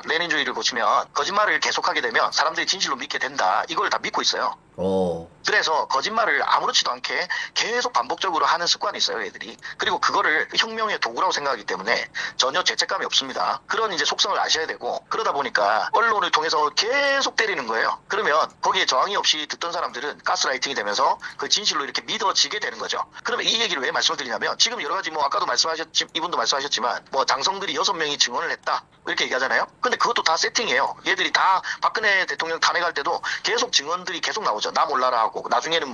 레닌주의를 보시면 거짓말을 계속하게 되면 사람들이 진실로 믿게 된다. 이걸 다 믿고 있어요. 그래서 거짓말을 아무렇지도 않게 계속 반복적으로 하는 습관이 있어요, 애들이. 그리고 그거를 혁명의 도구라고 생각하기 때문에 전혀 죄책감이 없습니다. 그런 이제 속성을 아셔야 되고, 그러다 보니까 언론을 통해서 계속 때리는 거예요. 그러면 거기에 저항이 없이 듣던 사람들은 가스라이팅이 되면서 그 진실로 이렇게 믿어지게 되는 거죠. 그러면 이 얘기를 왜 말씀을 드리냐면, 지금 여러 가지 아까도 이분도 말씀하셨지만 장성들이 6명이 증언을 했다 이렇게 얘기하잖아요. 근데 그것도 다 세팅이에요. 얘들이 다 박근혜 대통령 탄핵할 때도 계속 증언들이 계속 나오죠. 나 몰라라 하고, 나중에는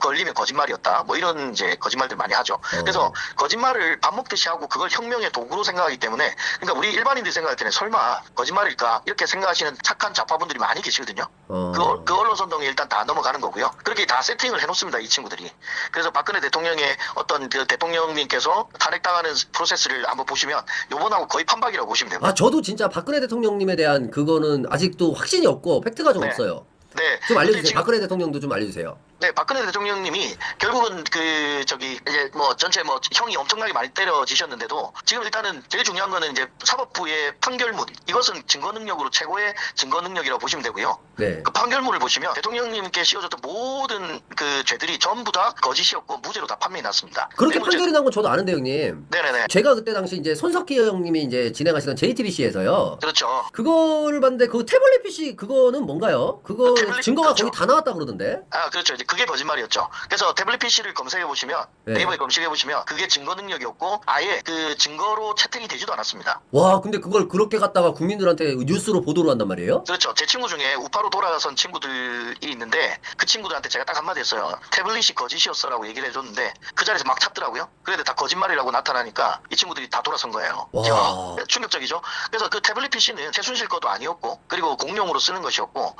걸리면 거짓말이었다. 이런 이제 거짓말들 많이 하죠. 그래서 거짓말을 밥 먹듯이 하고 그걸 혁명의 도구로 생각하기 때문에, 그러니까 우리 일반인들이 생각할 때는 설마 거짓말일까 이렇게 생각하시는 착한 좌파분들이 많이 계시거든요. 그 언론 선동에 일단 다 넘어가는 거고요. 그렇게 다 세팅을 해놓습니다, 이 친구들이. 그래서 박근혜 대통령의 어떤 그 대통령님께서 탄핵당하는 프로세스를 한번 보시면 요번하고 거의 판박이라고 보시면 됩니다. 저도 진짜 박근혜 대통령님에 대한 그거는 아직도 확신이 없고 팩트가 좀 없어요. 네. 좀 알려주세요. 박근혜 대통령도 좀 알려주세요. 네, 박근혜 대통령님이 결국은 이제 전체 형이 엄청나게 많이 때려지셨는데도 지금 일단은 제일 중요한 거는 이제 사법부의 판결문, 이것은 증거 능력으로 최고의 증거 능력이라고 보시면 되고요. 네. 그 판결문을 보시면 대통령님께 씌워졌던 모든 그 죄들이 전부 다 거짓이었고 무죄로 다 판명이 났습니다. 그렇게 판결이 난 건 저도 아는데, 형님. 네네네. 제가 그때 당시 이제 손석희 형님이 이제 진행하시던 JTBC에서요. 그렇죠. 그거를 봤는데 그 태블릿 PC 그거는 뭔가요? 그거 증거가 거의 다 나왔다 그러던데. 그렇죠. 이제 그게 거짓말이었죠. 그래서 태블릿 PC를 검색해 보시면, 네이버에 검색해 보시면 그게 증거 능력이었고 아예 그 증거로 채택이 되지도 않았습니다. 와, 근데 그걸 그렇게 갖다가 국민들한테 뉴스로 보도를 한단 말이에요? 그렇죠. 제 친구 중에 우파로 돌아선 친구들이 있는데 그 친구들한테 제가 딱 한마디 했어요. 태블릿이 거짓이었어라고 얘기를 해줬는데 그 자리에서 막 찾더라고요. 그런데 다 거짓말이라고 나타나니까 이 친구들이 다 돌아선 거예요. 와. 충격적이죠. 그래서 그 태블릿 PC는 최순실 것도 아니었고, 그리고 공용으로 쓰는 것이었고,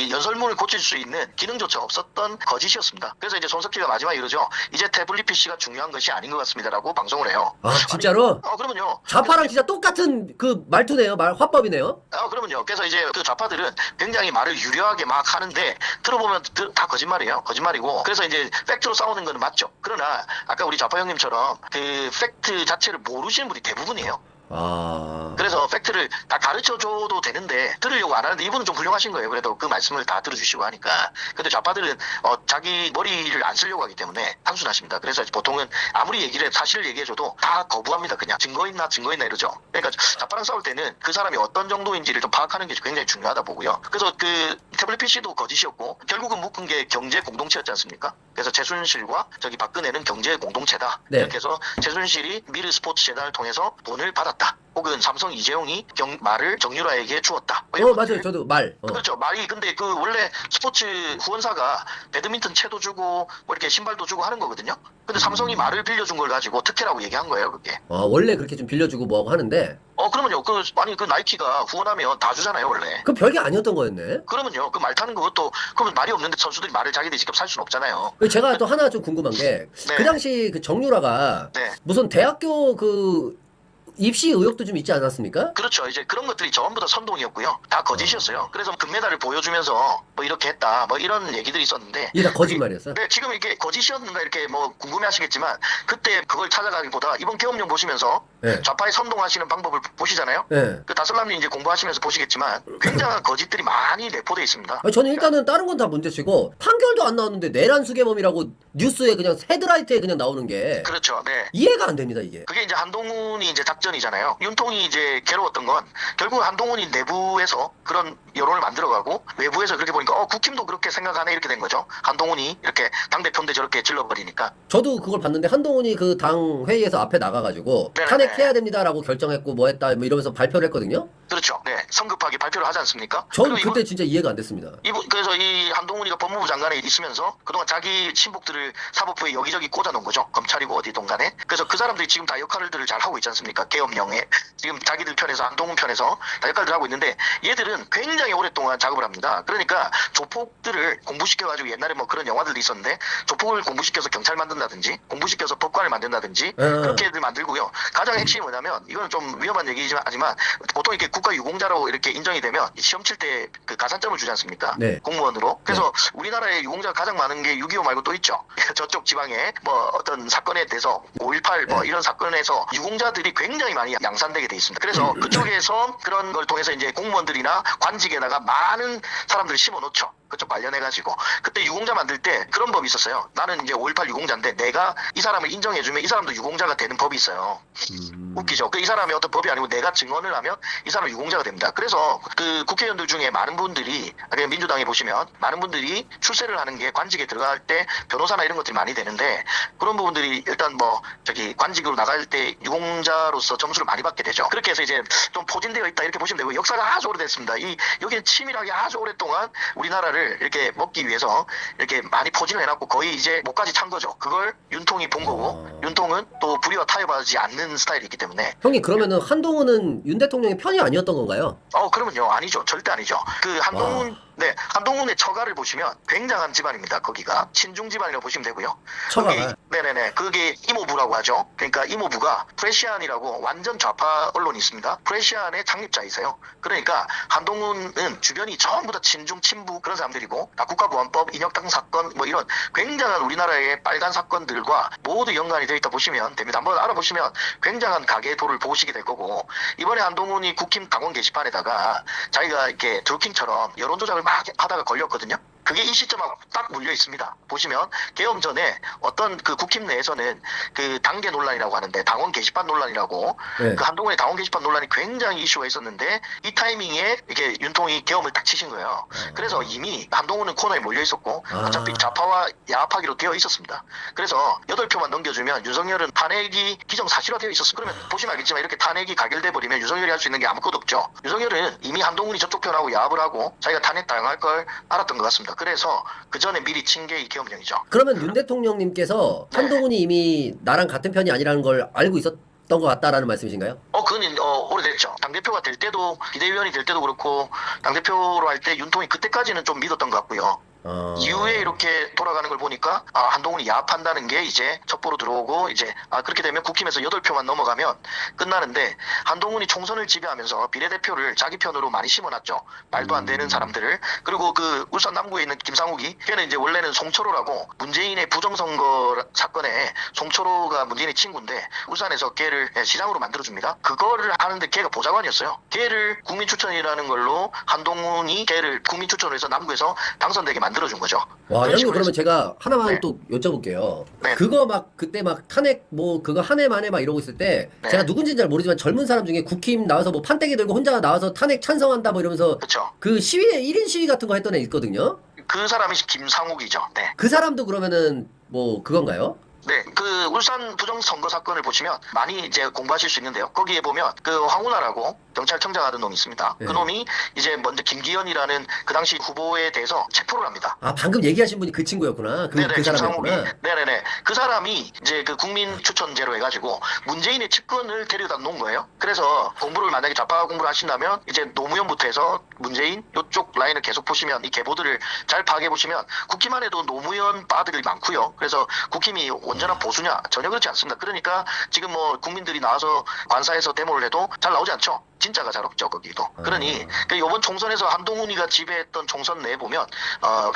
연설문을 고칠 수 있는 기능조차 없었던 거짓이었습니다. 그래서 이제 손석희가 마지막에 이러죠. 이제 태블릿 PC가 중요한 것이 아닌 것 같습니다라고 방송을 해요. 진짜로? 그러면요. 좌파랑 진짜 똑같은 그 말투네요. 화법이네요. 그러면요. 그래서 이제 그 좌파들은 굉장히 말을 유려하게 막 하는데 들어보면 다 거짓말이에요. 거짓말이고. 그래서 이제 팩트로 싸우는 건 맞죠. 그러나 아까 우리 좌파 형님처럼 그 팩트 자체를 모르시는 분이 대부분이에요. 그래서 팩트를 다 가르쳐줘도 되는데 들으려고 안 하는데, 이분은 좀 훌륭하신 거예요. 그래도 그 말씀을 다 들어주시고 하니까. 근데 좌파들은 자기 머리를 안 쓰려고 하기 때문에 단순하십니다. 그래서 보통은 아무리 사실을 얘기해줘도 다 거부합니다. 그냥 증거 있나 이러죠. 그러니까 좌파랑 싸울 때는 그 사람이 어떤 정도인지를 좀 파악하는 게 굉장히 중요하다 보고요. 그래서 그 태블릿 PC도 거짓이었고 결국은 묶은 게 경제 공동체였지 않습니까? 그래서 최순실과 박근혜는 경제 공동체다. 네. 이렇게 해서 최순실이 미르 스포츠 재단을 통해서 돈을 받았다. 혹은 삼성 이재용이 말을 정유라에게 주었다. 맞아요. 저도 말. 그렇죠. 말이 근데 그 원래 스포츠 후원사가 배드민턴 채도 주고 이렇게 신발도 주고 하는 거거든요. 근데 삼성이 말을 빌려준 걸 가지고 특혜라고 얘기한 거예요, 그게. 원래 그렇게 좀 빌려주고 뭐하고 하는데. 그러면요. 그 나이키가 후원하면 다 주잖아요, 원래. 그 별게 아니었던 거였네. 그러면요. 그 말 타는 그것도, 그러면 말이 없는데 선수들이 말을 자기들이 직접 살 수는 없잖아요. 제가 또 하나 좀 궁금한 게, 그 당시 그 정유라가 무슨 대학교 입시 의혹도 좀 있지 않았습니까? 그렇죠. 이제 그런 것들이 전부 다 선동이었고요. 다 거짓이었어요. 그래서 금메달을 보여주면서 이렇게 했다. 이런 얘기들이 있었는데. 이게 다 거짓말이었어요? 네, 지금 이게 거짓이었는가 이렇게 궁금해 하시겠지만, 그때 그걸 찾아가기보다 이번 계엄령 보시면서 좌파에 선동하시는 방법을 보시잖아요. 그 다슬람님 이제 공부하시면서 보시겠지만 굉장한 거짓들이 많이 내포되어 있습니다. 저는 일단은 다른 건 다 문제치고 판결도 안 나왔는데 내란 수개범이라고 뉴스에 그냥 헤드라이트에 그냥 나오는 게. 그렇죠. 네. 이해가 안 됩니다, 이게. 그게 이제 한동훈이 이제 작전이잖아요. 윤통이 이제 괴로웠던 건 결국 한동훈이 내부에서 그런 여론을 만들어가고 외부에서 그렇게 보니까 국힘도 그렇게 생각하네 이렇게 된 거죠. 한동훈이 이렇게 당대표인데 저렇게 질러버리니까. 저도 그걸 봤는데 한동훈이 그 당 회의에서 앞에 나가가지고 탄핵해야 됩니다라고 결정했고 뭐 했다 이러면서 발표를 했거든요. 그렇죠. 네. 성급하게 발표를 하지 않습니까? 저는 그때 진짜 이해가 안 됐습니다. 그래서 이 한동훈이가 법무부 장관에 있으면서 그동안 자기 친북들을 사법부에 여기저기 꽂아놓은 거죠. 검찰이고 어디든 간에. 그래서 그 사람들이 지금 다 역할들을 잘 하고 있지 않습니까? 계엄령에. 지금 자기들 편에서, 한동훈 편에서 다 역할들을 하고 있는데 얘들은 굉장히 오랫동안 작업을 합니다. 그러니까 조폭들을 공부시켜가지고, 옛날에 그런 영화들도 있었는데 조폭을 공부시켜서 경찰 만든다든지 공부시켜서 법관을 만든다든지 그렇게들 만들고요. 가장 핵심이 뭐냐면, 이거는 좀 위험한 얘기지만 보통 이렇게 국가유공자라고 이렇게 인정이 되면 시험 칠 때 그 가산점을 주지 않습니까? 네. 공무원으로. 그래서 우리나라에 유공자가 가장 많은 게 6.25 말고 또 있죠. 저쪽 지방에 뭐 어떤 사건에 대해서 5.18 뭐 이런 사건에서 유공자들이 굉장히 많이 양산되게 돼 있습니다. 그래서 그쪽에서 그런 걸 통해서 이제 공무원들이나 관직에다가 많은 사람들을 심어놓죠. 그쪽 관련해가지고 그때 유공자 만들 때 그런 법이 있었어요. 나는 이제 5.18 유공자인데 내가 이 사람을 인정해주면 이 사람도 유공자가 되는 법이 있어요. 웃기죠. 이 사람이 어떤 법이 아니고 내가 증언을 하면 이 사람은 유공자가 됩니다. 그래서 그 국회의원들 중에 많은 분들이 민주당에 보시면 많은 분들이 출세를 하는 게 관직에 들어갈 때 변호사나 이런 것들이 많이 되는데 그런 부분들이 일단 뭐 저기 관직으로 나갈 때 유공자로서 점수를 많이 받게 되죠. 그렇게 해서 이제 좀 포진되어 있다 이렇게 보시면 되고 역사가 아주 오래됐습니다. 여기는 치밀하게 아주 오랫동안 우리나라를 이렇게 먹기 위해서 이렇게 많이 포진을 해놨고 거의 이제 목까지 찬 거죠. 그걸 윤통이 본 거고 윤통은 또 불의와 타협하지 않는 스타일이 있기 때문에. 형님 그러면은 한동훈은 윤 대통령의 편이 아니었던 건가요? 그러면요 아니죠. 절대 아니죠. 그 한동훈 네, 한동훈의 처가를 보시면 굉장한 집안입니다. 거기가 친중 집안이라고 보시면 되고요. 처가가? 네네네. 그게 이모부라고 하죠. 그러니까 이모부가 프레시안이라고 완전 좌파 언론이 있습니다. 프레시안의 창립자이세요. 그러니까 한동훈은 주변이 전부 다 친중 친부 그런 사람들이고 국가보안법, 인혁당 사건 뭐 이런 굉장한 우리나라의 빨간 사건들과 모두 연관이 되어 있다 보시면 됩니다. 한번 알아보시면 굉장한 가계의 도를 보시게 될 거고 이번에 한동훈이 국힘 당원 게시판에다가 자기가 이렇게 드루킹처럼 여론 조작을 막 하다가 걸렸거든요. 그게 이 시점하고 딱 물려 있습니다. 보시면 개엄 전에 어떤 그 국힘 내에서는 그 당계 논란이라고 하는데 당원 게시판 논란이라고 그 한동훈의 당원 게시판 논란이 굉장히 이슈가 있었는데 이 타이밍에 이렇게 윤통이 개엄을 딱 치신 거예요. 그래서 이미 한동훈은 코너에 몰려 있었고 어차피 좌파와 야합하기로 되어 있었습니다. 그래서 8표만 넘겨주면 윤석열은 탄핵이 기정사실화되어 있었습니다. 그러면 보시면 알겠지만 이렇게 탄핵이 가결돼 버리면 윤석열이 할 수 있는 게 아무것도 없죠. 윤석열은 이미 한동훈이 저쪽 편하고 야합을 하고 자기가 탄핵 당할 걸 알았던 것 같습니다. 그래서 그 전에 미리 친 게 이 계엄령이죠. 그러면 윤 대통령님께서 한동훈이 이미 나랑 같은 편이 아니라는 걸 알고 있었던 것 같다라는 말씀이신가요? 그건 오래됐죠. 당대표가 될 때도 비대위원이 될 때도 그렇고 당대표로 할 때 윤통이 그때까지는 좀 믿었던 것 같고요. 이후에 이렇게 돌아가는 걸 보니까 한동훈이 야합한다는 게 이제 첩보로 들어오고 이제 그렇게 되면 국힘에서 8표만 넘어가면 끝나는데 한동훈이 총선을 지배하면서 비례대표를 자기 편으로 많이 심어놨죠. 말도 안 되는 사람들을. 그리고 그 울산 남구에 있는 김상욱이 걔는 이제 원래는 송철호라고 문재인의 부정선거 사건에 송철호가 문재인의 친구인데 울산에서 걔를 시장으로 만들어줍니다. 그거를 하는데 걔가 보좌관이었어요. 걔를 국민추천이라는 걸로 한동훈이 걔를 국민추천을 해서 남구에서 당선되게 만들어준 거죠. 와, 형님 그러면 제가 하나만 또 여쭤볼게요. 그거 막 그때 막 탄핵 뭐 그거 한 해 만에 막 이러고 있을 때 제가 누군지는 잘 모르지만 젊은 사람 중에 국힘 나와서 뭐 판때기 들고 혼자 나와서 탄핵 찬성한다 뭐 이러면서 그 시위에 1인 시위 같은 거 했던 애 있거든요. 그 사람이 김상욱이죠. 네. 그 사람도 그러면은 뭐 그건가요? 네, 그 울산 부정선거 사건을 보시면 많이 이제 공부하실 수 있는데요. 거기에 보면 그 황운하라고 경찰청장 하던 놈이 있습니다. 그 놈이 이제 먼저 김기현이라는 그 당시 후보에 대해서 체포를 합니다. 방금 얘기하신 분이 그 친구였구나. 그 사람이었구나. 네네네. 그 사람이 이제 그 국민 추천제로 해가지고 문재인의 측근을 데려다 놓은 거예요. 그래서 공부를 만약에 좌파 공부를 하신다면 이제 노무현부터 해서 문재인 이쪽 라인을 계속 보시면 이 계보들을 잘 파악해 보시면 국힘 안에도 노무현 바들이 많고요. 그래서 국힘이 온전한 보수냐? 전혀 그렇지 않습니다. 그러니까 지금 뭐 국민들이 나와서 관사에서 데모를 해도 잘 나오지 않죠. 진짜가 잘 없죠 거기도. 그러니 이번 총선에서 한동훈이가 지배했던 총선 내에 보면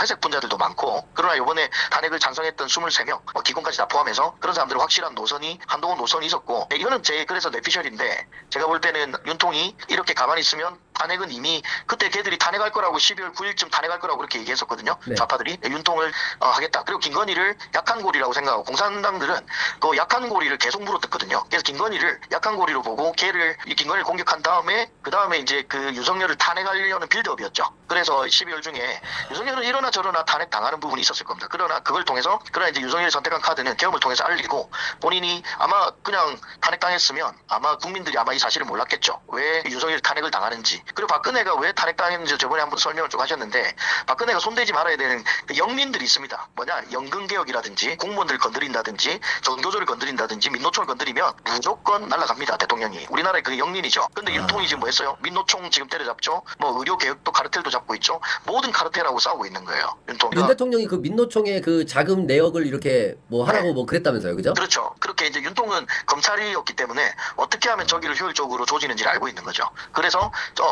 회색 분자들도 많고 그러나 이번에 탄핵을 찬성했던 23명 기권까지 다 포함해서 그런 사람들은 확실한 노선이 한동훈 노선이 있었고 이거는 그래서 뇌피셜인데 제가 볼 때는 윤통이 이렇게 가만히 있으면 탄핵은 이미 그때 걔들이 탄핵할 거라고 12월 9일쯤 탄핵할 거라고 그렇게 얘기했었거든요. 좌파들이 윤통을 하겠다. 그리고 김건희를 약한 고리라고 생각하고 공산당들은 그 약한 고리를 계속 물어뜯거든요. 그래서 김건희를 약한 고리로 보고 김건희를 공격한 그 다음에 이제 그 윤석열을 탄핵하려는 빌드업이었죠. 그래서 12월 중에 윤석열은 이러나 저러나 탄핵 당하는 부분이 있었을 겁니다. 그러나 그걸 통해서 이제 윤석열이 선택한 카드는 계엄을 통해서 알리고 본인이 아마 그냥 탄핵 당했으면 아마 국민들이 아마 이 사실을 몰랐겠죠. 왜 윤석열이 탄핵을 당하는지. 그리고 박근혜가 왜 탄핵 당했는지 저번에 한번 설명을 좀 하셨는데 박근혜가 손대지 말아야 되는 영민들이 있습니다. 뭐냐 연금개혁이라든지 공무원들 건드린다든지 전교조를 건드린다든지 민노총을 건드리면 무조건 날아갑니다. 대통령이. 우리나라의 그 영민이죠. 근데 윤통이 지금 뭐 했어요? 민노총 지금 때려잡죠. 뭐 의료개혁도 카르텔도 잡고 있죠. 모든 카르텔하고 싸우고 있는 거예요. 윤통이. 윤 대통령이 그 민노총의 그 자금 내역을 이렇게 뭐 하라고 뭐 그랬다면서요, 그죠? 그렇죠. 그렇게 이제 윤통은 검찰이었기 때문에 어떻게 하면 저기를 효율적으로 조지는지를 알고 있는 거죠. 그래서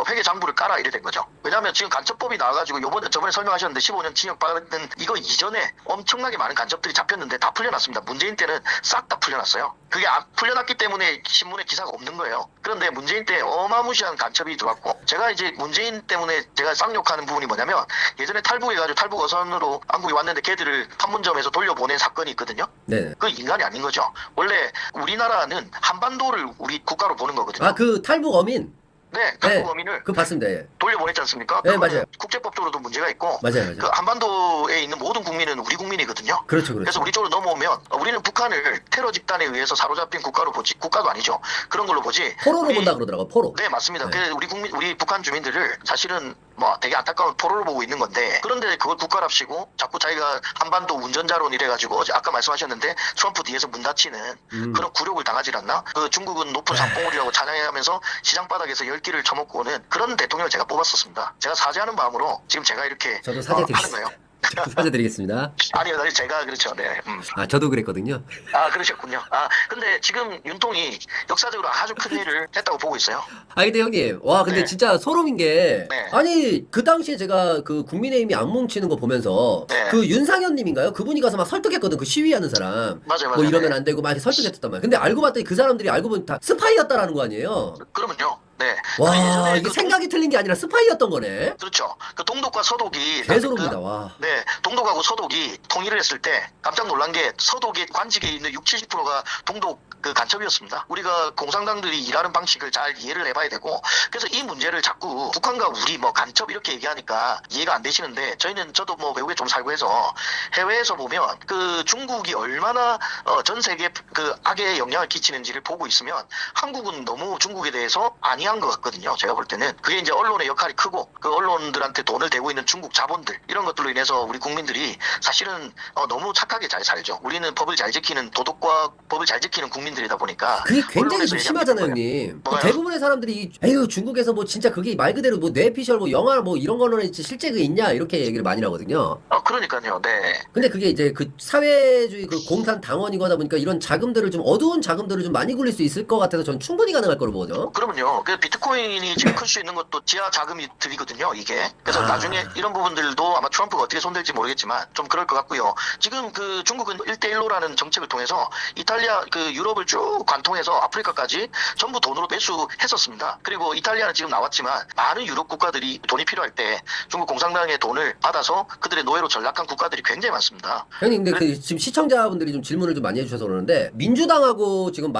회계 장부를 깔아 이래 된 거죠. 왜냐하면 지금 간첩법이 나와가지고 저번에 설명하셨는데 15년 징역 받은 이거 이전에 엄청나게 많은 간첩들이 잡혔는데 다 풀려났습니다. 문재인 때는 싹 다 풀려났어요. 그게 안 풀려났기 때문에 신문에 기사가 없는 거예요. 그런데 문재인 때 어마무시한 간첩이 들어왔고, 제가 이제 문재인 때문에 제가 쌍욕하는 부분이 뭐냐면, 예전에 탈북해가지고 탈북 어선으로 한국에 왔는데 걔들을 판문점에서 돌려보낸 사건이 있거든요. 네. 그 인간이 아닌 거죠. 원래 우리나라는 한반도를 우리 국가로 보는 거거든요. 아, 그 탈북 어민? 네, 탈북 어민을 그 봤습니다. 예. 돌려보냈지 않습니까? 네, 맞아요. 국제법적으로도 문제가 있고, 맞아요. 그 한반도에 있는 모든 국민은 우리 국민이거든요. 그렇죠. 그래서 우리 쪽으로 넘어오면 우리는 북한을 테러 집단에 의해서 사로잡힌 국가로 보지, 국가도 아니죠. 그런 걸로 보지. 포로로 본다 그러더라고, 포로. 네, 맞습니다. 네. 우리 북한 주민들을 사실은 뭐 되게 안타까운 포로로 보고 있는 건데, 그런데 그걸 국가랍시고 자꾸 자기가 한반도 운전자론 이래가지고 어제 아까 말씀하셨는데 트럼프 뒤에서 문 닫히는 그런 굴욕을 당하지 않나? 그 중국은 높은 산봉우리라고 찬양하면서 시장 바닥에서 열기를 처먹고 오는 그런 대통령을 제가 뽑았었습니다. 제가 사죄하는 마음으로 지금 제가 이렇게 저도 하는 사죄드리겠습니다. 거예요. 저도 사죄드리겠습니다. 아니요, 제가 그렇죠. 네. 아, 저도 그랬거든요. 아, 그러셨군요. 아, 근데 지금 윤통이 역사적으로 아주 큰 일을 했다고 보고 있어요. 아, 근데 형님, 와, 근데 네. 진짜 소름인 게, 네. 아니, 그 당시에 제가 그 국민의힘이 안 뭉치는 거 보면서, 네. 그 윤상현님인가요? 그분이 가서 막 설득했거든, 그 시위하는 사람. 맞아요. 뭐 이러면 네. 안 되고 막 이렇게 설득했단 말이야. 근데 알고 봤더니 그 사람들이 알고 보니 다 스파이였다라는 거 아니에요? 그러면요. 네. 와, 예전에 이게 생각이 틀린 게 아니라 스파이였던 거네? 그렇죠. 그 동독과 서독이 개소름이다, 와. 네, 동독하고 서독이 통일을 했을 때 깜짝 놀란 게 서독의 관직에 있는 60, 70%가 동독 그 간첩이었습니다. 우리가 공산당들이 일하는 방식을 잘 이해를 해봐야 되고, 그래서 이 문제를 자꾸 북한과 우리 뭐 간첩 이렇게 얘기하니까 이해가 안 되시는데, 저도 뭐 외국에 좀 살고 해서 해외에서 보면 그 중국이 얼마나 전 세계에 그 악의 영향을 끼치는지를 보고 있으면 한국은 너무 중국에 대해서 안이한 것 같거든요. 제가 볼 때는 그게 이제 언론의 역할이 크고, 그 언론들한테 돈을 대고 있는 중국 자본들 이런 것들로 인해서 우리 국민들이 사실은 너무 착하게 잘 살죠. 우리는 법을 잘 지키는 도덕과 법을 잘 지키는 국민들이다 보니까. 그게 굉장히 언론에서 좀 얘기하는 심하잖아요, 거예요. 형님. 뭐가요? 대부분의 사람들이, 에휴, 중국에서 뭐 진짜 그게 말 그대로 뭐 뇌피셜 뭐 영화 뭐 이런 거는 실제 그 있냐, 이렇게 얘기를 많이 하거든요. 그러니까요. 네. 근데 그게 이제 그 사회주의 그 공산 당원이거다 보니까 이런 자금들을 좀 어두운 자금들을 좀 많이 굴릴 수 있을 것 같아서 전 충분히 가능할 거로 보죠. 그러면요. 그 비트코인이 지금 클 수 있는 것도 지하 자금이 들이거든요. 이게. 그래서 나중에 이런 부분들도 아마 트럼프가 어떻게 손댈지 모르겠지만 좀 그럴 것 같고요. 지금 그 중국은 1대1로라는 정책을 통해서 이탈리아 그 유럽을 쭉 관통해서 아프리카까지 전부 돈으로 매수했었습니다. 그리고 이탈리아는 지금 나왔지만 많은 유럽 국가들이 돈이 필요할 때 중국 공산당의 돈을 받아서 그들의 노예로 전락한 국가들이 굉장히 많습니다. 형님, 근데 그 지금 시청자분들이 좀 질문을 좀 많이 해주셔서 그러는데, 민주당하고 지금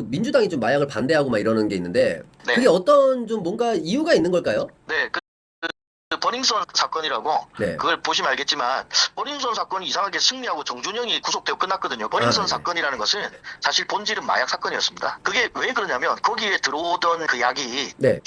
민주당이 좀 마약을 반대하고 막 이러는 게 있는데, 네. 그게 어떤 좀 뭔가 이유가 있는 걸까요? 네. 그 버닝썬 사건이라고 네. 그걸 보시면 알겠지만 버닝썬 사건이 이상하게 승리하고 정준영이 구속되고 끝났거든요. 버닝썬 네. 사건이라는 것은 사실 본질은 마약 사건이었습니다. 그게 왜 그러냐면 거기에 들어오던 그 약이 네.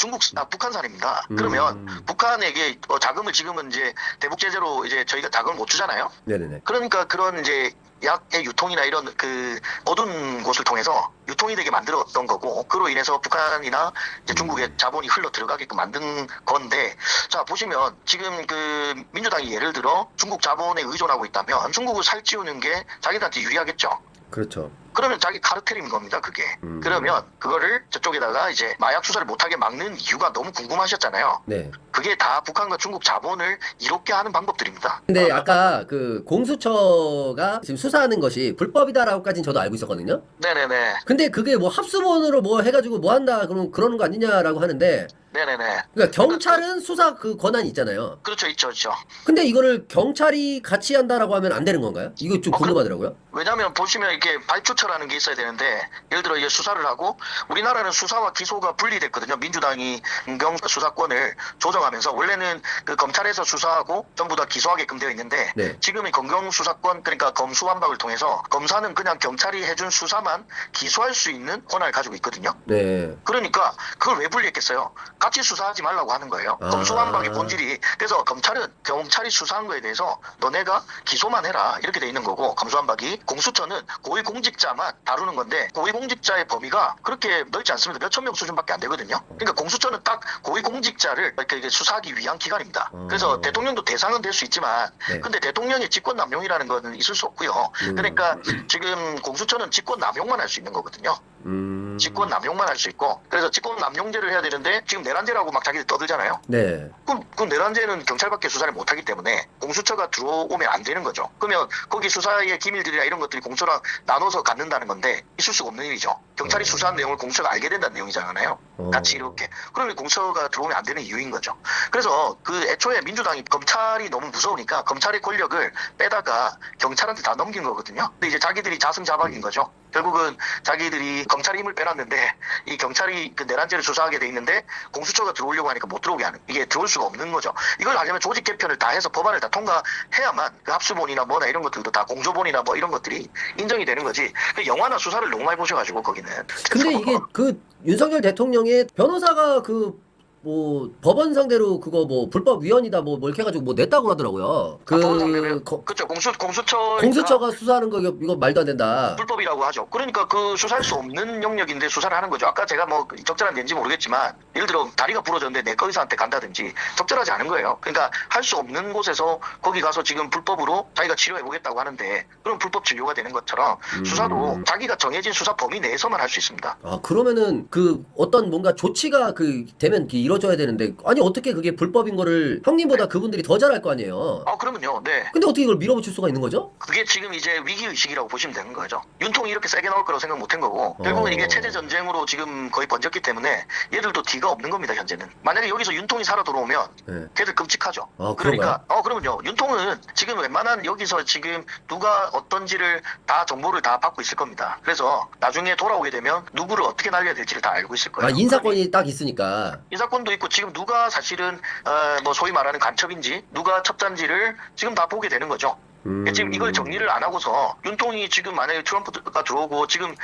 북한산입니다. 그러면 북한에게 자금을 지금은 이제 대북 제재로 이제 저희가 자금을 못 주잖아요. 네네네. 그러니까 그런 이제 약의 유통이나 이런 그 어두운 곳을 통해서 유통이 되게 만들었던 거고, 그로 인해서 북한이나 이제 중국의 자본이 흘러 들어가게끔 만든 건데, 자 보시면 지금 그 민주당이 예를 들어 중국 자본에 의존하고 있다면 중국을 살찌우는 게 자기들한테 유리하겠죠. 그렇죠. 그러면 자기 카르텔인 겁니다, 그게. 그러면 그거를 저쪽에다가 이제 마약 수사를 못하게 막는 이유가 너무 궁금하셨잖아요. 네. 그게 다 북한과 중국 자본을 이롭게 하는 방법들입니다. 근데 아까 그 공수처가 지금 수사하는 것이 불법이다라고까지는 저도 알고 있었거든요. 네네네. 근데 그게 뭐 합수본으로 뭐 해가지고 뭐 한다 그러는 거 아니냐라고 하는데, 네네네. 그러니까 경찰은 수사 그 권한이 있잖아요. 그렇죠, 있죠. 근데 이거를 경찰이 같이 한다라고 하면 안 되는 건가요? 이거 좀 궁금하더라고요. 왜냐하면 보시면 이렇게 발주처라는 게 있어야 되는데, 예를 들어 이게 수사를 하고, 우리나라는 수사와 기소가 분리됐거든요. 민주당이 검경 수사권을 조정하면서 원래는 그 검찰에서 수사하고 전부 다 기소하게끔 되어 있는데, 네. 지금의 검경 수사권, 그러니까 검수완박을 통해서 검사는 그냥 경찰이 해준 수사만 기소할 수 있는 권한을 가지고 있거든요. 네. 그러니까 그걸 왜 분리했겠어요? 같이 수사하지 말라고 하는 거예요. 검수완박의 본질이. 그래서 경찰이 수사한 거에 대해서 너네가 기소만 해라 이렇게 돼 있는 거고, 검수완박이. 공수처는 고위공직자 고위공직자만 다루는 건데 고위공직자의 범위가 그렇게 넓지 않습니다. 몇천 명 수준밖에 안 되거든요. 그러니까 공수처는 딱 고위공직자를 이렇게 수사하기 위한 기관입니다. 그래서 대통령도 대상은 될 수 있지만 네. 근데 대통령의 직권남용이라는 거는 있을 수 없고요. 그러니까 지금 공수처는 직권남용만 할 수 있는 거거든요. 직권남용만 할 수 있고 그래서 직권남용죄를 해야 되는데 지금 내란죄라고 막 자기들 떠들잖아요. 네. 그럼 내란죄는 경찰밖에 수사를 못하기 때문에 공수처가 들어오면 안 되는 거죠. 그러면 거기 수사의 기밀들이나 이런 것들이 공수처랑 나눠서 갖는다는 건데 있을 수가 없는 일이죠. 경찰이 수사한 내용을 공수처가 알게 된다는 내용이잖아요. 같이 이렇게. 그러면 공수처가 들어오면 안 되는 이유인 거죠. 그래서 그 애초에 민주당이 검찰이 너무 무서우니까 검찰의 권력을 빼다가 경찰한테 다 넘긴 거거든요. 근데 이제 자기들이 자승자박인 거죠. 결국은 자기들이 검찰의 힘을 빼놨는데 이 경찰이 그 내란죄를 수사하게 돼 있는데 공수처가 들어오려고 하니까 못 들어오게 하는, 이게 들어올 수가 없는 거죠. 이걸 하려면 조직 개편을 다 해서 법안을 다 통과해야만 그 합수본이나 뭐나 이런 것들도 다 공조본이나 뭐 이런 것들이 인정이 되는 거지. 그 영화나 수사를 너무 많이 보셔가지고 거기는. 근데 이게 그 윤석열 대통령의 변호사가 그 뭐 법원 상대로 그거 뭐 불법 위헌이다 뭐 이렇게 해가지고 뭐 냈다고 하더라고요. 그렇죠. 공수처가 수사하는 거 이거 말도 안 된다. 불법이라고 하죠. 그러니까 그 수사할 수 없는 영역인데 수사를 하는 거죠. 아까 제가 뭐 적절한 예인지 모르겠지만 예를 들어 다리가 부러졌는데 내과 의사한테 간다든지 적절하지 않은 거예요. 그러니까 할 수 없는 곳에서 거기 가서 지금 불법으로 자기가 치료해 보겠다고 하는데 그럼 불법 진료가 되는 것처럼 수사도 자기가 정해진 수사 범위 내에서만 할 수 있습니다. 아 그러면은 그 어떤 뭔가 조치가 그 되면 이루어져야 되는데 아니 어떻게 그게 불법인 거를 형님보다 네. 그분들이 더 잘할 거 아니에요. 그러면요. 네. 근데 어떻게 이걸 밀어붙일 수가 있는 거죠? 그게 지금 이제 위기의식이라고 보시면 되는 거죠. 윤통이 이렇게 세게 나올 거라고 생각 못 한 거고 결국은 이게 체제 전쟁으로 지금 거의 번졌기 때문에 얘들도 뒤가 없는 겁니다. 현재는. 만약에 여기서 윤통이 살아 돌아오면 네. 걔들 끔찍하죠. 그러니까 그러면요. 윤통은 지금 웬만한 여기서 지금 누가 어떤지를 다 정보를 다 받고 있을 겁니다. 그래서 나중에 돌아오게 되면 누구를 어떻게 날려야 될지를 다 알고 있을 거예요. 인사권이 딱 있으니까. 인사권도 있고 지금 누가 사실은 뭐 소위 말하는 간첩인지 누가 첩자인지를 지금 다 보게 되는 거죠. 지금 이걸 정리를 안 하고서 윤통이 지금 만약에 트럼프가 들어오고 지금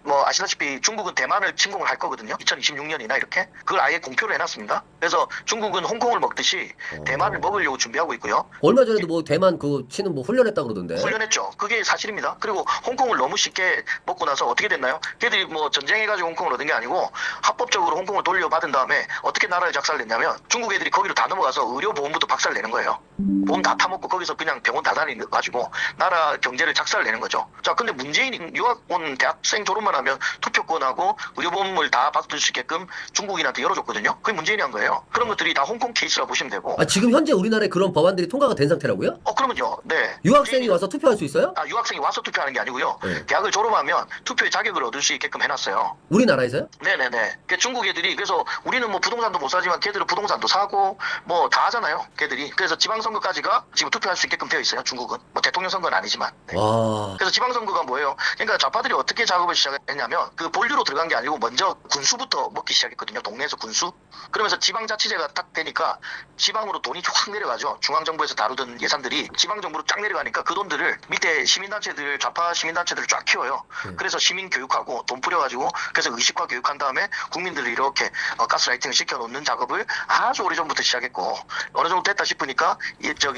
뭐 아시다시피 중국은 대만을 침공을 할 거거든요. 2026년이나 이렇게. 그걸 아예 공표를 해놨습니다. 그래서 중국은 홍콩을 먹듯이 대만을 먹으려고 준비하고 있고요. 얼마 전에도 뭐 대만 그 치는 뭐 훈련했다 그러던데. 훈련했죠. 그게 사실입니다. 그리고 홍콩을 너무 쉽게 먹고 나서 어떻게 됐나요? 걔들이 뭐 전쟁해가지고 홍콩을 얻은 게 아니고 합법적으로 홍콩을 돌려받은 다음에 어떻게 나라를 작살냈냐면 중국 애들이 거기로 다 넘어가서 의료보험부터 박살내는 거예요. 보험 다 타먹고 거기서 그냥 병원 다 다니가지고 나라 경제를 작살내는 거죠. 자, 근데 문재인이 유학 온 대학생 졸업만 하면 투표권하고 의료보험을 다 받을 수 있게끔 중국인한테 열어줬거든요. 그게 문재인이 한 거예요. 그런 것들이 다 홍콩 케이스라고 보시면 되고. 지금 현재 우리나라에 그런 법안들이 통과가 된 상태라고요? 그러면요. 네. 유학생이 와서 투표할 수 있어요? 유학생이 와서 투표하는 게 아니고요. 네. 대학을 졸업하면 투표의 자격을 얻을 수 있게끔 해놨어요. 우리나라에서요? 네네네. 중국 애들이 그래서 우리는 뭐 부동산도 못 사지만 걔들은 부동산도 사고 뭐 다 하잖아요. 걔들이. 그래서 지방선거까지가 지금 투표할 수 있게끔 되어 있어요. 중국은. 뭐 대통령 선거는 아니지만. 네. 와. 그래서 지방선거가 뭐예요? 그러니까 좌파들이 어떻게 작업을 시작했냐면 그 본류로 들어간 게 아니고 먼저 군수부터 먹기 시작했거든요. 동네에서 군수. 그러면서 지방자치제가 딱 되니까 지방으로 돈이 확 내려가죠. 중앙정부에서 다루던 예산들이 지방정부로 쫙 내려가니까 그 돈들을 밑에 시민단체들, 좌파 시민단체들을 쫙 키워요. 그래서 시민 교육하고 돈 뿌려가지고 그래서 의식화 교육한 다음에 국민들을 이렇게 가스라이팅을 시켜놓는 작업을 아주 오래전부터 시작했고 어느 정도 됐다 싶으니까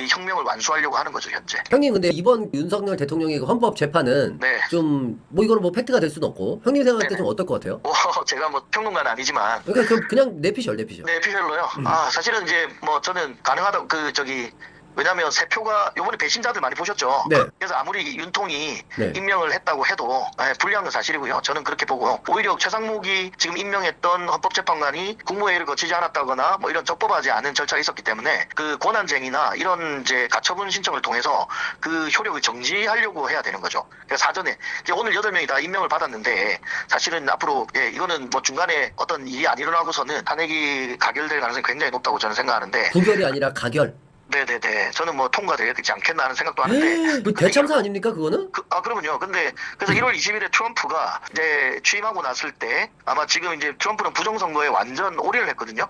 혁명을 완수하려고 하는 거죠. 현재. 형님 근데 이번 윤석열 대통령의 그 헌법 재판은 네. 좀 뭐 이거는 뭐 팩트가 될 수는 없고 형님 생각할 때 좀 어떨 것 같아요? 제가 뭐 평론가는 아니지만 그러니까 그냥 내피셜. 네, 피셜로요. 사실은 이제 뭐 저는 가능하다 왜냐면 세표가 요번에 배신자들 많이 보셨죠. 네. 그래서 아무리 윤통이 네. 임명을 했다고 해도 불리한 건 사실이고요. 저는 그렇게 보고 오히려 최상목이 지금 임명했던 헌법재판관이 국무회의를 거치지 않았다거나 뭐 이런 적법하지 않은 절차가 있었기 때문에 그 권한쟁의나 이런 이제 가처분 신청을 통해서 그 효력을 정지하려고 해야 되는 거죠. 그래서 사전에 이제 오늘 8명이 다 임명을 받았는데 사실은 앞으로 이거는 뭐 중간에 어떤 일이 안 일어나고서는 탄핵이 가결될 가능성이 굉장히 높다고 저는 생각하는데 부결이 아니라 가결. 네네네. 저는 뭐 통과되지 않겠나 하는 생각도 하는데. 그 대참사 아닙니까 그거는? 그러면요. 그래서 1월 20일에 트럼프가 이제 취임하고 났을 때 아마 지금 이제 트럼프는 부정선거에 완전 올인을 했거든요.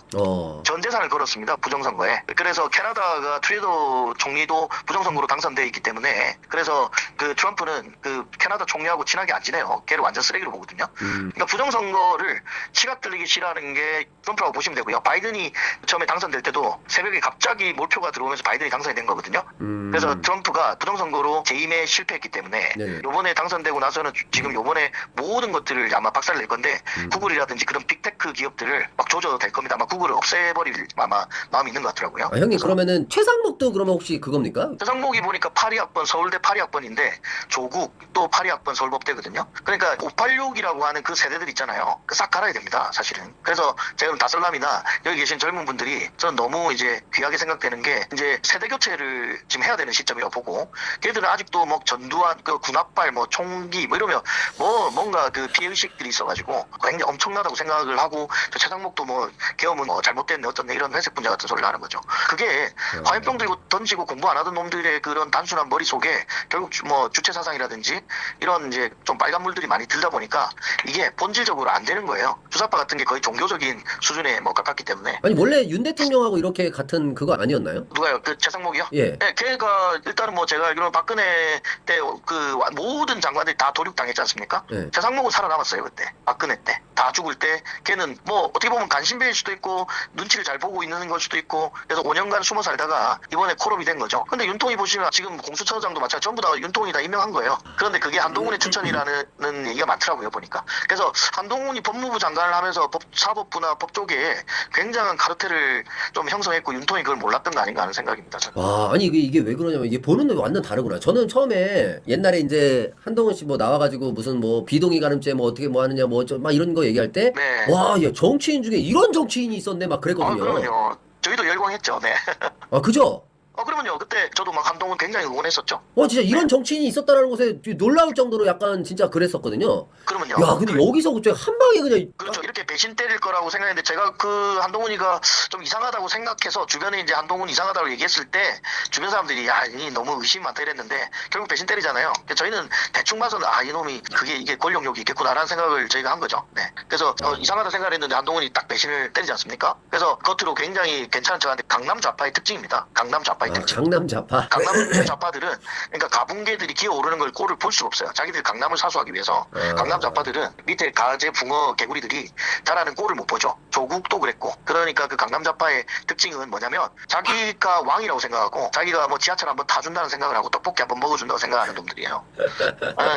전 재산을 걸었습니다. 부정선거에. 그래서 캐나다가 트루도 총리도 부정선거로 당선돼 있기 때문에 그래서 그 트럼프는 그 캐나다 총리하고 친하게 안 지내요. 걔를 완전 쓰레기로 보거든요. 그러니까 부정선거를 치가 들리기 싫어하는 게 트럼프라고 보시면 되고요. 바이든이 처음에 당선될 때도 새벽에 갑자기 몰표가 들어오면 통해서 바이든이 당선이 된 거거든요. 그래서 트럼프가 부정선거로 재임에 실패했기 때문에 네. 요번에 당선되고 나서는 지금 요번에 모든 것들을 아마 박살을 낼 건데 구글이라든지 그런 빅테크 기업들을 막 조져도 될 겁니다. 아마 구글을 없애버릴 아마 마음이 있는 것 같더라고요. 아, 형님 그러면은 최상목도 그러면 혹시 그겁니까? 최상목이 보니까 82학번 서울대 82학번인데 조국 또 82학번 서울법대거든요. 그러니까 586이라고 하는 그 세대들 있잖아요. 싹 갈아야 됩니다. 사실은. 그래서 제가 다설남이나 여기 계신 젊은 분들이 저는 너무 이제 귀하게 생각되는 게 이제 세대 교체를 지금 해야 되는 시점이라고 보고 걔들은 아직도 뭐 전두환 그 군합발 뭐 총기 뭐 이러면 뭐 뭔가 그 피해의식들이 있어가지고 굉장히 엄청나다고 생각을 하고 저 최상목도 뭐 계엄은 뭐 잘못됐네 어쩌네 이런 회색 분자 같은 소리를 하는 거죠. 그게 화염병 들고 던지고 공부 안 하던 놈들의 그런 단순한 머릿속에 결국 뭐 주체사상이라든지 이런 이제 좀 빨간 물들이 많이 들다 보니까 이게 본질적으로 안 되는 거예요. 주사파 같은 게 거의 종교적인 수준에 뭐 가깝기 때문에. 아니 원래 윤 대통령하고 이렇게 같은 그거 아니었나요? 누가요? 그 최상목이요? 예. 네, 걔가 일단은 뭐 제가 알기로는 박근혜 때 그 모든 장관들이 다 도륙당했지 않습니까? 예. 최상목은 살아남았어요 그때. 박근혜 때. 다 죽을 때 걔는 뭐 어떻게 보면 간신배일 수도 있고 눈치를 잘 보고 있는 걸 수도 있고 그래서 5년간 숨어 살다가 이번에 콜업이 된 거죠. 근데 윤통이 보시면 지금 공수처장도 마찬가지 전부 다 윤통이 다 임명한 거예요. 그런데 그게 한동훈의 추천이라는 얘기가 많더라고요 보니까. 그래서 한동훈이 법무부 장관을 하면서 사법부나 법조계에 굉장한 카르텔을 좀 형성했고 윤통이 그걸 몰랐던 거 아닌가 하는 생각입니다. 저는. 와, 아니 이게 왜 그러냐면 이게 보는 눈이 완전 다르구나. 저는 처음에 옛날에 이제 한동훈 씨 뭐 나와가지고 무슨 뭐 비동의 가늠죄 뭐 어떻게 뭐 하느냐 뭐 막 이런 거 얘기할 때 네. 와, 야 정치인 중에 이런 정치인이 있었네 막 그랬거든요. 그럼요. 저희도 열광했죠. 네. 아, 그죠? 그러면요. 그때 저도 막 한동훈 굉장히 응원했었죠. 진짜 이런 정치인이 있었다라는 것에 놀라울 정도로 약간 진짜 그랬었거든요. 그러면요. 야, 근데 여기서 그냥 한 방에 그냥 그렇죠. 이렇게 배신 때릴 거라고 생각했는데 제가 그 한동훈이가 좀 이상하다고 생각해서 주변에 이제 한동훈 이상하다고 얘기했을 때 주변 사람들이 야, 이 너무 의심 많다 이랬는데 결국 배신 때리잖아요. 그래서 저희는 대충 봐서는 이놈이 이게 권력욕이 있겠구나라는 생각을 저희가 한 거죠. 네. 그래서 이상하다 생각을 했는데 한동훈이 딱 배신을 때리지 않습니까? 그래서 겉으로 굉장히 괜찮은 척하는데 강남 좌파의 특징입니다. 강남 좌파의 특징. 강남 좌파. 강남 좌파들은 그러니까 가붕괴들이 기어오르는 걸 꼴을 볼 수가 없어요. 자기들이 강남을 사수하기 위해서. 강남 좌파들은 밑에 가재, 붕어, 개구리들이 자라는 꼴을 못 보죠. 조국도 그랬고. 그러니까 그 강남 좌파의 특징은 뭐냐면 자기가 왕이라고 생각하고 자기가 뭐 지하철 한번 타준다는 생각을 하고 떡볶이 한번 먹어준다고 생각하는 놈들이에요.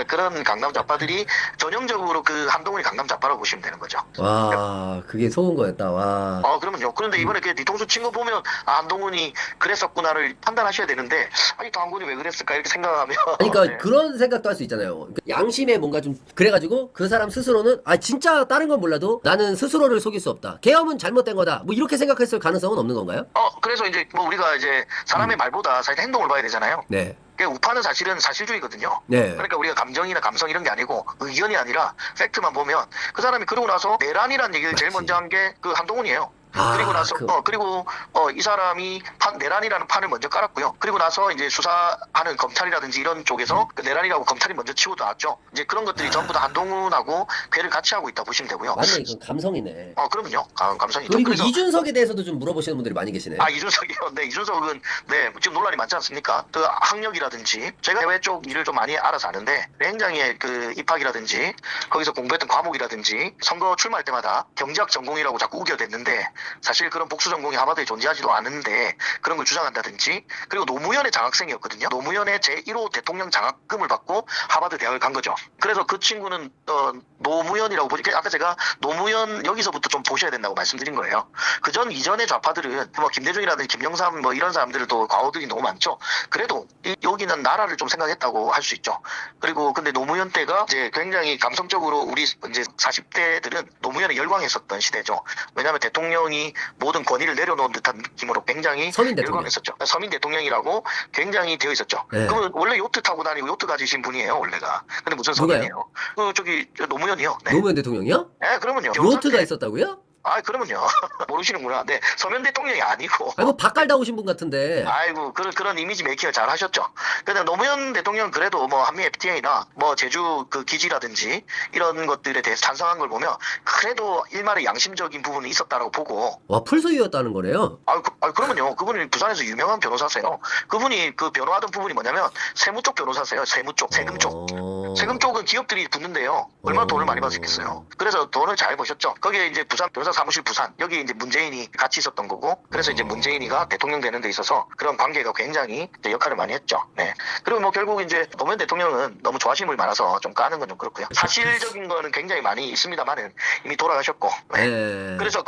그런 강남 좌파들이 전형적으로 그 한동훈이 강남 좌파라고 보시면 되는 거죠. 와, 그게 속은 거였다. 와. 그러면요. 그런데 이번에 그 뒤통수 친 거 보면 한동훈이 그랬었구나를 판단하셔야 되는데 아니 한동훈이 왜 그랬을까 이렇게 생각하면 그러니까 네. 그런 생각도 할 수 있잖아요. 그러니까 양심에 뭔가 좀 그래가지고 그 사람 스스로는 진짜 다른 건 몰라도 나는 스스로를 속일 수 없다. 계엄은 잘못된 거다. 뭐 이렇게 생각했을 가능성은 없는 건가요? 그래서 이제 뭐 우리가 이제 사람의 말보다 사실 행동을 봐야 되잖아요. 네. 우파는 사실은 사실주의거든요. 네. 그러니까 우리가 감정이나 감성 이런 게 아니고 의견이 아니라 팩트만 보면 그 사람이 그러고 나서 내란이라는 얘기를 제일 먼저 한 게 그 한동훈이에요. 그리고 나서 이 사람이 내란이라는 판을 먼저 깔았고요. 그리고 나서 이제 수사하는 검찰이라든지 이런 쪽에서 그 내란이라고 검찰이 먼저 치고 나왔죠. 이제 그런 것들이 전부 다 한동훈하고 괴를 같이 하고 있다 보시면 되고요. 맞네, 이건 감성이네. 그럼요. 감성이죠. 그리고 그래서 이준석에 대해서도 좀 물어보시는 분들이 많이 계시네. 이준석이요. 네, 이준석은 지금 논란이 많지 않습니까? 그 학력이라든지 제가 해외 쪽 일을 좀 많이 알아서 아는데 굉장히 그 입학이라든지 거기서 공부했던 과목이라든지 선거 출마할 때마다 경제학 전공이라고 자꾸 우겨댔는데 사실 그런 복수 전공이 하버드에 존재하지도 않은데 그런 걸 주장한다든지 그리고 노무현의 장학생이었거든요. 노무현의 제1호 대통령 장학금을 받고 하버드 대학을 간 거죠. 그래서 그 친구는 노무현이라고 보니까 아까 제가 노무현 여기서부터 좀 보셔야 된다고 말씀드린 거예요. 그전 이전의 좌파들은 뭐 김대중이라든지 김영삼 뭐 이런 사람들도 과오들이 너무 많죠. 그래도 여기는 나라를 좀 생각했다고 할 수 있죠. 그리고 근데 노무현 때가 이제 굉장히 감성적으로 우리 이제 40대들은 노무현에 열광했었던 시대죠. 왜냐하면 대통령이 모든 권위를 내려놓은 듯한 느낌으로 굉장히 열광했었죠. 서민 대통령이라고 굉장히 되어 있었죠. 네. 그러면 원래 요트 타고 다니고 요트 가지신 분이에요 원래가. 근데 무슨 서민이에요? 노무현이요. 네. 노무현 대통령이요? 네, 그러면요. 요트가 있었다고요? 그러면요. 모르시는구나. 네, 서면 대통령이 아니고. 뭐 밥 갈다 오신 분 같은데. 그런 이미지 메이킹을 잘 하셨죠. 근데 노무현 대통령 그래도 뭐 한미 FTA나 뭐 제주 그 기지라든지 이런 것들에 대해서 찬성한 걸 보면 그래도 일말의 양심적인 부분이 있었다라고 보고. 와, 풀소유였다는 거네요. 그러면요. 그분이 부산에서 유명한 변호사세요. 그분이 그 변호하던 부분이 뭐냐면 세무 쪽 변호사세요. 세무 쪽, 세금 쪽. 세금 쪽은 기업들이 붙는데요. 얼마나 돈을 많이 받았겠어요. 그래서 돈을 잘 버셨죠. 거기에 이제 부산 변호사 사무실 부산 여기 이제 문재인이 같이 있었던 거고 그래서 이제 문재인이가 대통령 되는 데 있어서 그런 관계가 굉장히 이제 역할을 많이 했죠. 네. 그리고 뭐 결국 이제 노무현 대통령은 너무 좋아하시는 분이 많아서 좀 까는 건 좀 그렇고요. 사실적인 거는 굉장히 많이 있습니다만은 이미 돌아가셨고. 네. 그래서